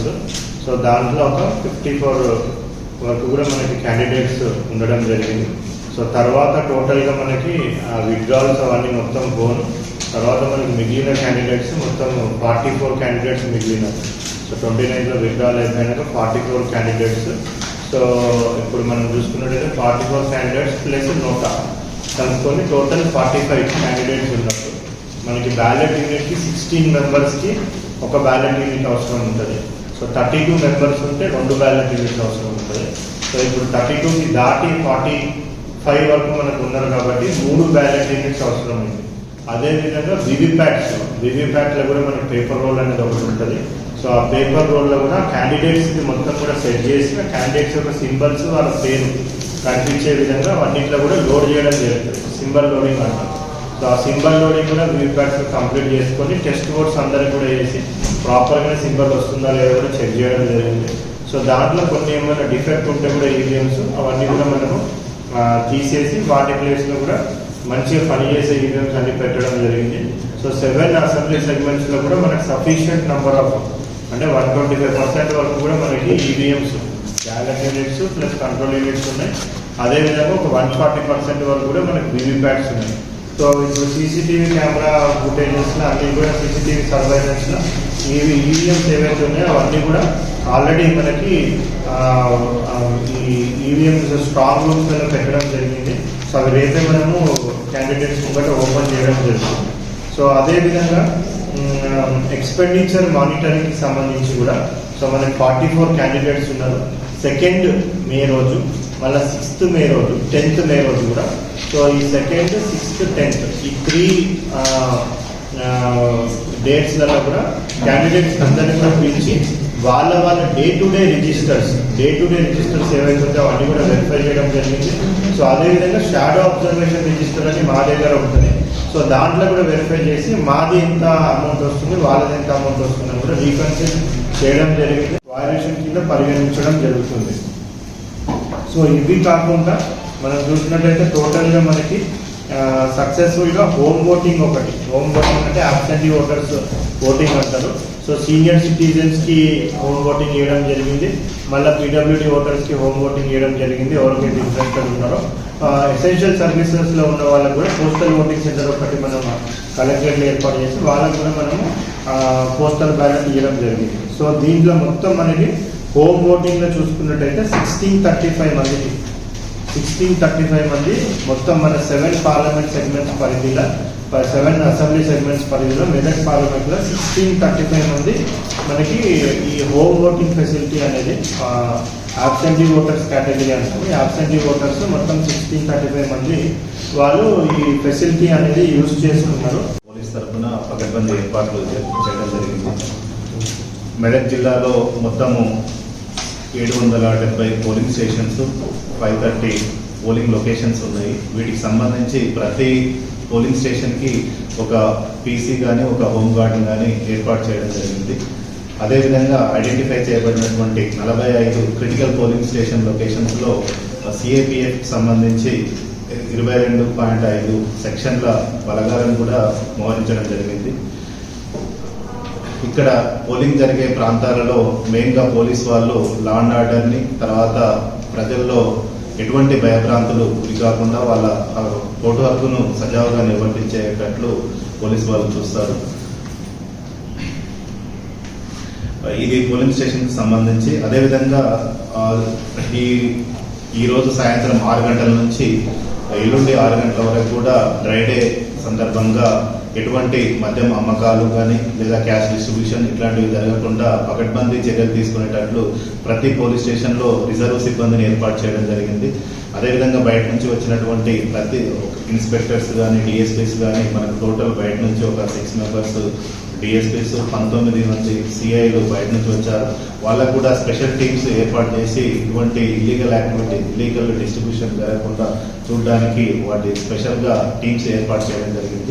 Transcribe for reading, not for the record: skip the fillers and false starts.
Process. So దాంట్లో ఒక 54 వరకు కూడా మనకి క్యాండిడేట్స్ ఉండడం జరిగింది. సో తర్వాత టోటల్గా మనకి విత్డ్రాల్స్ అవన్నీ మొత్తం పోను తర్వాత మనకి మిగిలిన క్యాండిడేట్స్ మొత్తం 44 క్యాండిడేట్స్ మిగిలినారు. సో 29లో విత్డ్రాల్ అయిపోయినాక 44 క్యాండిడేట్స్. సో ఇప్పుడు మనం చూసుకున్నట్టయితే 44 క్యాండిడేట్స్ ప్లస్ నోటా కనుక్కొని టోటల్ 45 క్యాండిడేట్స్ ఉన్నప్పుడు మనకి బ్యాలెట్ యూనిట్కి 16 మెంబర్స్కి ఒక బ్యాలెట్ యూనిట్ అవసరం ఉంటుంది. సో 32 మెంబర్స్ ఉంటే 2 బ్యాలెట్ యూనిట్స్ అవసరం ఉంటుంది. సో ఇప్పుడు 32కి దాటి 45 వరకు మనకు ఉన్నారు కాబట్టి 3 బ్యాలెట్ యూనిట్స్ అవసరం ఉంది. అదేవిధంగా వివిప్యాట్లో కూడా మనకి పేపర్ రోల్ అనేది ఒకటి ఉంటుంది. సో ఆ పేపర్ రోల్లో కూడా క్యాండిడేట్స్కి మొత్తం కూడా సెట్ చేసిన క్యాండిడేట్స్ యొక్క సింబల్స్ వాళ్ళ పేరు కనిపించే విధంగా అన్నింటిలో కూడా లోడ్ చేయడం జరుగుతుంది. సింబల్ లోడింగ్ అంటారు. సో ఆ సింబల్ లోడింగ్ కూడా వివిప్యాట్స్ కంప్లీట్ చేసుకొని టెస్ట్ ఓట్స్ అందరికి కూడా వేసి ప్రాపర్గా సింబల్ వస్తుందా లేదా కూడా చెక్ చేయడం జరిగింది. సో దాంట్లో కొన్ని ఏమైనా డిఫెక్ట్ ఉంటే కూడా ఈవీఎంస్ అవన్నీ కూడా మనము తీసేసి వాటి ప్లేస్లో కూడా మంచిగా పనిచేసే ఈవీఎంస్ అన్ని పెట్టడం జరిగింది. సో 7 అసెంబ్లీ సెగ్మెంట్స్లో కూడా మనకు సఫిషియంట్ నెంబర్ ఆఫ్ అంటే 125% వరకు కూడా మనకి EVMs ballot units plus control units ఉన్నాయి. అదేవిధంగా ఒక 140% వరకు కూడా మనకి వివిప్యాట్స్ ఉన్నాయి. సో ఇప్పుడు సీసీటీవీ కెమెరా ఫుటేజెస్లో అన్నీ కూడా సీసీటీవీ సర్వైలెన్స్లో ఈవీఎంస్ ఏవైతే ఉన్నాయో అవన్నీ కూడా ఆల్రెడీ మనకి ఈ ఈవీఎంస్ స్ట్రాంగ్ రూమ్స్లో పెట్టడం జరిగింది. సో అవి రేపే మనము క్యాండిడేట్స్ ముంగట ఓపెన్ చేయడం జరుగుతుంది. సో అదేవిధంగా ఎక్స్పెండిచర్ మానిటరింగ్కి సంబంధించి కూడా సో మనకి 44 క్యాండిడేట్స్ ఉన్నారు. 2 మే రోజు, మళ్ళీ 6th మే రోజు, 10th మే రోజు కూడా. సో ఈ 2nd, 6th, 10th ఈ 3 డేట్స్లలో కూడా క్యాండిడేట్స్ అందరినీ కూడా పిలిచి వాళ్ళ డే టు డే రిజిస్టర్స్ ఏవైతే ఉంటే అవన్నీ కూడా వెరిఫై చేయడం జరిగింది. సో అదేవిధంగా షాడో అబ్జర్వేషన్ రిజిస్టర్ అని మా దగ్గర ఉంటుంది. సో దాంట్లో కూడా వెరిఫై చేసి మాది ఎంత అమౌంట్ వస్తుంది వాళ్ళది ఎంత అమౌంట్ వస్తుంది అని కూడా రీకన్సిల్ చేయడం జరిగింది. వయలేషన్ కింద పరిగణించడం జరుగుతుంది. సో ఇవి కాకుండా మనం చూసినట్టయితే టోటల్గా మనకి సక్సెస్ఫుల్గా హోమ్ ఓటింగ్ అంటే అబ్సెంటీ ఓటర్స్ ఓటింగ్ అంటారు. సో సీనియర్ సిటిజన్స్కి హోమ్ ఓటింగ్ చేయడం జరిగింది. మళ్ళీ పీడబ్ల్యూడీ ఓటర్స్కి హోమ్ ఓటింగ్ చేయడం జరిగింది. ఎవరికైతే ఇంట్రెస్టెడ్ ఉన్నారో ఎసెన్షియల్ సర్వీసెస్లో ఉన్న వాళ్ళకు కూడా పోస్టల్ ఓటింగ్ సెంటర్ ఒకటి మనం కలెక్టరేట్లో ఏర్పాటు చేసి వాళ్ళకు కూడా మనము పోస్టల్ బ్యాలెట్ ఇవ్వడం జరిగింది. సో దీంట్లో మొత్తం మనకి హోమ్ ఓటింగ్లో చూసుకున్నట్టయితే 1635 మంది మొత్తం మన 7 పార్లమెంట్ సెగ్మెంట్స్ పరిధిలో 7 అసెంబ్లీ సెగ్మెంట్స్ పరిధిలో మెదక్ పార్లమెంట్లో 1635 మంది మనకి ఈ హోమ్ ఓటింగ్ ఫెసిలిటీ అనేది ఆబ్సెంటీ ఓటర్స్ కేటగిరీ అంటారు. ఈ ఆబ్సెంటీ ఓటర్స్ మొత్తం 1635 మంది వాళ్ళు ఈ ఫెసిలిటీ అనేది యూజ్ చేసుకున్నారు. పోలీస్ తరఫున పకడ్బందీ ఏర్పాట్లు చేయడం జరిగింది. మెదక్ జిల్లాలో మొత్తము 770 పోలింగ్ స్టేషన్స్, 530 పోలింగ్ లొకేషన్స్ ఉన్నాయి. వీటికి సంబంధించి ప్రతి పోలింగ్ స్టేషన్కి ఒక పీసీ కానీ ఒక హోమ్ గార్డ్ కానీ ఏర్పాటు చేయడం జరిగింది. అదేవిధంగా ఐడెంటిఫై చేయబడినటువంటి 45 క్రిటికల్ పోలింగ్ స్టేషన్ లొకేషన్స్లో సిఏపిఎఫ్ సంబంధించి 22.5 సెక్షన్ల బలగాలను కూడా మోహరించడం జరిగింది. ఇక్కడ పోలింగ్ జరిగే ప్రాంతాలలో మెయిన్గా పోలీస్ వాళ్ళు లా అండ్ ఆర్డర్ని, తర్వాత ప్రజల్లో ఎటువంటి భయభ్రాంతులు గురి కాకుండా వాళ్ళ ఓటు హక్కును సజావుగా నిర్వర్తించేటట్లు పోలీసు వాళ్ళు చూస్తారు. ఇది పోలింగ్ స్టేషన్కి సంబంధించి. అదేవిధంగా ఈరోజు సాయంత్రం 6 గంటల నుంచి ఎల్లుండి 6 గంటల వరకు కూడా డ్రై డే సందర్భంగా ఎటువంటి మద్యం అమ్మకాలు కానీ లేదా క్యాష్ డిస్ట్రిబ్యూషన్ ఇట్లాంటివి జరగకుండా పకడ్బందీ చర్యలు తీసుకునేటట్లు ప్రతి పోలీస్ స్టేషన్లో రిజర్వ్ సిబ్బందిని ఏర్పాటు చేయడం జరిగింది. అదేవిధంగా బయట నుంచి వచ్చినటువంటి ప్రతి ఇన్స్పెక్టర్స్ కానీ డిఎస్పీస్ కానీ మనకు టోటల్ బయట నుంచి ఒక 6 మెంబర్స్ డిఎస్పీస్, 19 మంది సిఐలు బయట నుంచి వచ్చారు. వాళ్ళకు కూడా స్పెషల్ టీమ్స్ ఏర్పాటు చేసి ఇటువంటి ఇల్లీగల్ డిస్ట్రిబ్యూషన్ జరగకుండా చూడడానికి వాటి స్పెషల్గా టీమ్స్ ఏర్పాటు చేయడం జరిగింది.